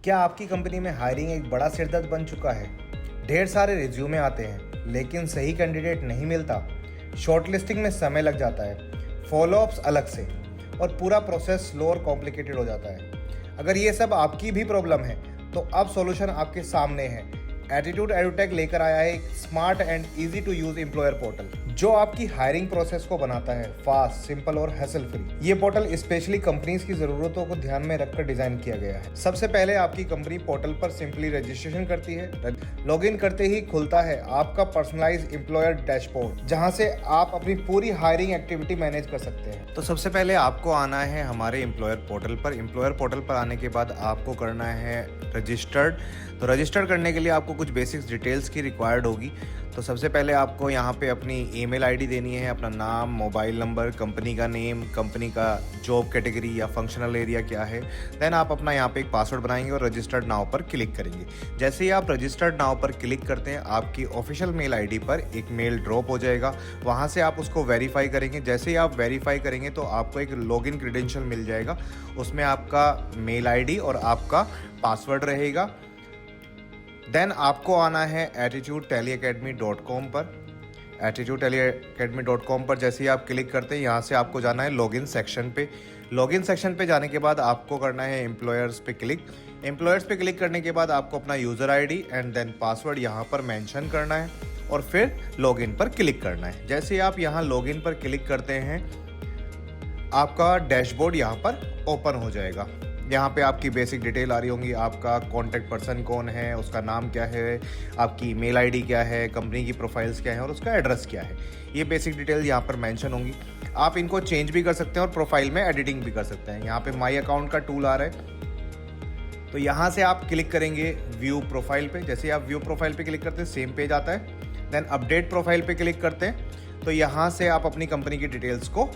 क्या आपकी कंपनी में हायरिंग एक बड़ा सिरदर्द बन चुका है? ढेर सारे रिज्यूमे आते हैं लेकिन सही कैंडिडेट नहीं मिलता। शॉर्टलिस्टिंग में समय लग जाता है, फॉलोअप्स अलग से, और पूरा प्रोसेस स्लो और कॉम्प्लिकेटेड हो जाता है। अगर ये सब आपकी भी प्रॉब्लम है तो अब सॉल्यूशन आपके सामने है। एटीट्यूड एडुटेक लेकर आया है एक smart and easy to use employer portal जो आपकी हायरिंग प्रोसेस को बनाता है फास्ट, सिंपल और हैसल फ्री। ये पोर्टल स्पेशली कंपनीज की जरूरतों को ध्यान में रखकर डिजाइन किया गया है। सबसे पहले आपकी कंपनी पोर्टल पर सिंपली रजिस्ट्रेशन करती है। लॉगिन करते ही खुलता है आपका पर्सनलाइज एम्प्लॉयर डैशबोर्ड, जहां से आप अपनी पूरी हायरिंग एक्टिविटी मैनेज कर सकते हैं। तो सबसे पहले आपको आना है हमारे एम्प्लॉयर पोर्टल पर। एम्प्लॉयर पोर्टल पर आने के बाद आपको करना है रजिस्टर्ड। तो रजिस्टर करने के लिए आपको कुछ बेसिक्स डिटेल्स की रिक्वायर्ड होगी। तो सबसे पहले आपको यहाँ पे अपनी ईमेल आईडी देनी है, अपना नाम, मोबाइल नंबर, कंपनी का नेम, कंपनी का जॉब कैटेगरी या फंक्शनल एरिया क्या है। देन आप अपना यहाँ पे एक पासवर्ड बनाएंगे और रजिस्टर्ड नाउ पर क्लिक करेंगे। जैसे ही आप रजिस्टर्ड नाउ पर क्लिक करते हैं आपकी ऑफिशियल मेल आईडी पर एक मेल ड्रॉप हो जाएगा। वहाँ से आप उसको वेरीफाई करेंगे। जैसे ही आप वेरीफाई करेंगे तो आपको एक लॉगिन क्रेडेंशियल मिल जाएगा। उसमें आपका मेल आईडी और आपका पासवर्ड रहेगा। देन आपको आना है attitudetallyacademy.com पर। attitudetallyacademy.com पर जैसे ही आप क्लिक करते हैं यहाँ से आपको जाना है लॉगिन सेक्शन पे। लॉगिन सेक्शन पे जाने के बाद आपको करना है एम्प्लॉयर्स पे क्लिक। एम्प्लॉयर्स पे क्लिक करने के बाद आपको अपना user ID and then password यहाँ पर मेंशन करना है और फिर लॉगिन पर क्लिक करना है। जैसे ही आप यहाँ लॉगिन पर क्लिक करते हैं आपका डैशबोर्ड यहाँ पर ओपन हो जाएगा। यहाँ पे आपकी बेसिक डिटेल आ रही होंगी, आपका कॉन्टैक्ट पर्सन कौन है, उसका नाम क्या है, आपकी मेल आईडी क्या है, कंपनी की प्रोफाइल्स क्या है और उसका एड्रेस क्या है। ये बेसिक डिटेल यहाँ पर मेंशन होंगी। आप इनको चेंज भी कर सकते हैं और प्रोफाइल में एडिटिंग भी कर सकते हैं। यहाँ पे माई अकाउंट का टूल आ रहा है, तो यहाँ से आप क्लिक करेंगे व्यू प्रोफाइल पे। जैसे आप व्यू प्रोफाइल पे क्लिक करते हैं सेम पेज आता है। देन अपडेट प्रोफाइल पे क्लिक करते हैं तो यहाँ से आप अपनी कंपनी की डिटेल्स को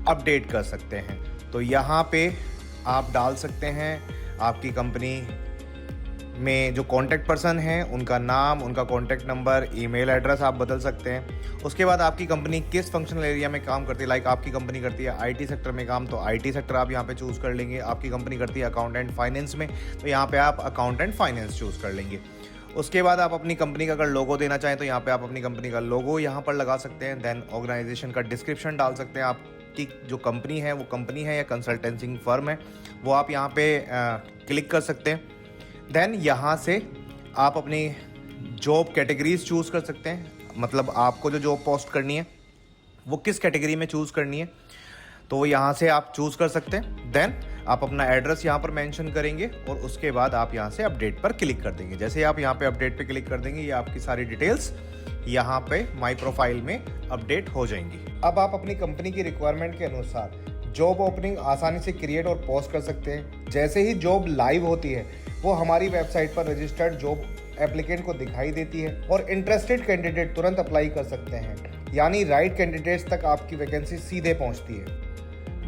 अपडेट कर सकते हैं। तो यहाँ पे आप डाल सकते हैं आपकी कंपनी में जो कॉन्टैक्ट पर्सन है उनका नाम, उनका कॉन्टैक्ट नंबर, ईमेल एड्रेस आप बदल सकते हैं। उसके बाद आपकी कंपनी किस फंक्शनल एरिया में काम करती है, लाइक आपकी कंपनी करती है आईटी सेक्टर में काम, तो आईटी सेक्टर आप यहाँ पे चूज़ कर लेंगे। आपकी कंपनी करती है अकाउंटेंट फाइनेंस में, तो यहाँ पे आप अकाउंटेंट फाइनेंस चूज़ कर लेंगे। उसके बाद आप अपनी कंपनी का अगर लोगो देना चाहें तो यहाँ पे आप अपनी कंपनी का लोगो यहाँ पर लगा सकते हैं। देन ऑर्गेनाइजेशन का डिस्क्रिप्शन डाल सकते हैं। आपकी जो कंपनी है वो कंपनी है या कंसल्टेंसिंग फर्म है वो आप यहाँ पे क्लिक कर सकते हैं। देन यहाँ से आप अपनी जॉब कैटेगरीज चूज़ कर सकते हैं, मतलब आपको जो जॉब पोस्ट करनी है वो किस कैटेगरी में चूज़ करनी है तो वो यहाँ से आप चूज़ कर सकते हैं। देन आप अपना एड्रेस यहाँ पर मेंशन करेंगे और उसके बाद आप यहाँ से अपडेट पर क्लिक कर देंगे। जैसे आप यहाँ पे अपडेट पे क्लिक कर देंगे ये आपकी सारी डिटेल्स यहाँ पे माई प्रोफाइल में अपडेट हो जाएंगी। अब आप अपनी कंपनी की रिक्वायरमेंट के अनुसार जॉब ओपनिंग आसानी से क्रिएट और पोस्ट कर सकते हैं। जैसे ही जॉब लाइव होती है वो हमारी वेबसाइट पर रजिस्टर्ड जॉब एप्लीकेंट को दिखाई देती है और इंटरेस्टेड कैंडिडेट तुरंत अप्लाई कर सकते हैं, यानी राइट कैंडिडेट्स तक आपकी वैकेंसी सीधे पहुंचती है।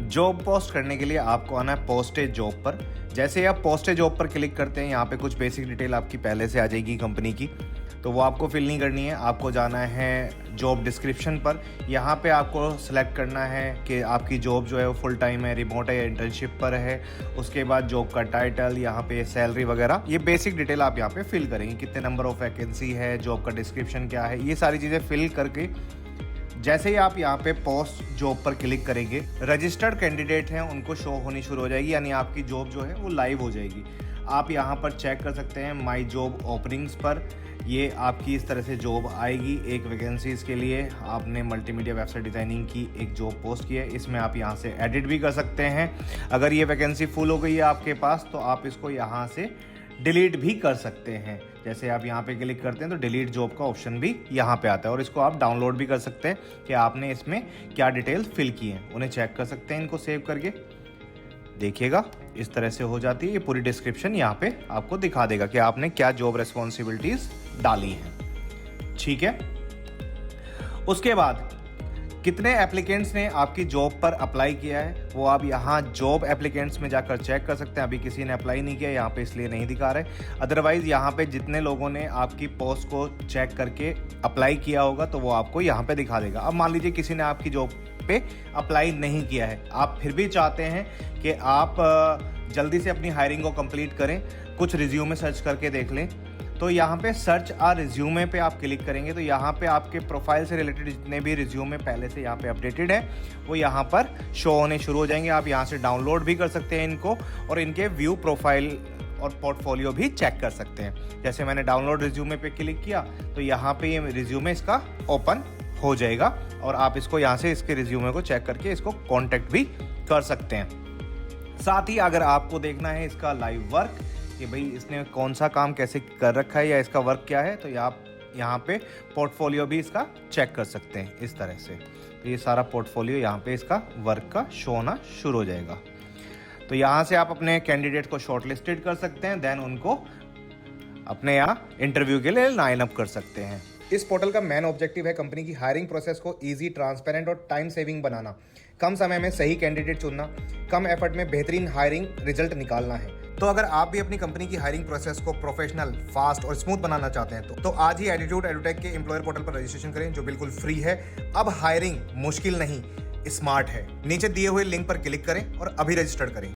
जॉब पोस्ट करने के लिए आपको आना है पोस्टेज जॉब पर। जैसे ही आप पोस्टेज जॉब पर क्लिक करते हैं यहाँ पे कुछ बेसिक डिटेल आपकी पहले से आ जाएगी कंपनी की, तो वो आपको फिल नहीं करनी है। आपको जाना है जॉब डिस्क्रिप्शन पर। यहाँ पे आपको सेलेक्ट करना है कि आपकी जॉब जो है वो फुल टाइम है, रिमोट है या इंटर्नशिप पर है। उसके बाद जॉब का टाइटल, यहाँ पे सैलरी वगैरह, ये बेसिक डिटेल आप यहाँ पे फिल करेंगे। कितने नंबर ऑफ वैकेंसी है, जॉब का डिस्क्रिप्शन क्या है, ये सारी चीज़ें फिल करके जैसे ही आप यहाँ पे पोस्ट जॉब पर क्लिक करेंगे रजिस्टर्ड कैंडिडेट हैं उनको शो होनी शुरू हो जाएगी, यानी आपकी जॉब जो है वो लाइव हो जाएगी। आप यहाँ पर चेक कर सकते हैं माई जॉब ओपनिंग्स पर, ये आपकी इस तरह से जॉब आएगी। एक वैकेंसीज़ के लिए आपने मल्टीमीडिया वेबसाइट डिज़ाइनिंग की एक जॉब पोस्ट की है, इसमें आप यहाँ से एडिट भी कर सकते हैं। अगर ये वैकेंसी फुल हो गई है आपके पास तो आप इसको यहाँ से डिलीट भी कर सकते हैं। जैसे आप यहाँ पे क्लिक करते हैं तो डिलीट जॉब का ऑप्शन भी यहाँ पे आता है और इसको आप डाउनलोड भी कर सकते हैं कि आपने इसमें क्या डिटेल फिल की हैं, उन्हें चेक कर सकते हैं इनको सेव करके। देखिएगा इस तरह से हो जाती है। ये पूरी डिस्क्रिप्शन यहाँ पे आपको दिखा देगा कि आपने क्या जॉब रेस्पॉन्सिबिलिटीज डाली हैं। ठीक है, उसके बाद कितने एप्लीकेंट्स ने आपकी जॉब पर अप्लाई किया है वो आप यहाँ जॉब एप्लीकेंट्स में जाकर चेक कर सकते हैं। अभी किसी ने अप्लाई नहीं किया यहाँ पे इसलिए नहीं दिखा रहे, अदरवाइज यहाँ पे जितने लोगों ने आपकी पोस्ट को चेक करके अप्लाई किया होगा तो वो आपको यहाँ पे दिखा देगा। अब मान लीजिए किसी ने आपकी जॉब पे अप्लाई नहीं किया है, आप फिर भी चाहते हैं कि आप जल्दी से अपनी हायरिंग को कंप्लीट करें, कुछ रिज्यूमे सर्च करके देख लें। तो यहाँ पे सर्च आ रिज्यूमे पे आप क्लिक करेंगे तो यहाँ पे आपके प्रोफाइल से रिलेटेड जितने भी रिज्यूमे पहले से यहाँ पे अपडेटेड है वो यहाँ पर शो होने शुरू हो जाएंगे। आप यहाँ से डाउनलोड भी कर सकते हैं इनको और इनके व्यू प्रोफाइल और पोर्टफोलियो भी चेक कर सकते हैं। जैसे मैंने डाउनलोड रिज्यूमे पे क्लिक किया तो यहाँ पे ये रिज्यूमे इसका ओपन हो जाएगा और आप इसको यहाँ से इसके रिज्यूमे को चेक करके इसको कांटेक्ट भी कर सकते हैं। साथ ही अगर आपको देखना है इसका लाइव वर्क कि भाई इसने कौन सा काम कैसे कर रखा है या इसका वर्क क्या है, तो आप यहाँ पे पोर्टफोलियो भी इसका चेक कर सकते हैं इस तरह से। तो ये सारा पोर्टफोलियो यहाँ पे इसका वर्क का शो होना शुरू हो जाएगा। तो यहाँ से आप अपने कैंडिडेट को शॉर्टलिस्टेड कर सकते हैं, देन उनको अपने यहाँ इंटरव्यू के लिए लाइन अप कर सकते हैं। इस पोर्टल का मेन ऑब्जेक्टिव है कंपनी की हायरिंग प्रोसेस को इजी, ट्रांसपेरेंट और टाइम सेविंग बनाना, कम समय में सही कैंडिडेट चुनना, कम एफर्ट में बेहतरीन हायरिंग रिजल्ट निकालना है। तो अगर आप भी अपनी कंपनी की हायरिंग प्रोसेस को प्रोफेशनल, फास्ट और स्मूथ बनाना चाहते हैं तो आज ही एटीट्यूड एडुटेक के एम्प्लॉयर पोर्टल पर रजिस्ट्रेशन करें जो बिल्कुल फ्री है। अब हायरिंग मुश्किल नहीं, स्मार्ट है। नीचे दिए हुए लिंक पर क्लिक करें और अभी रजिस्टर करें।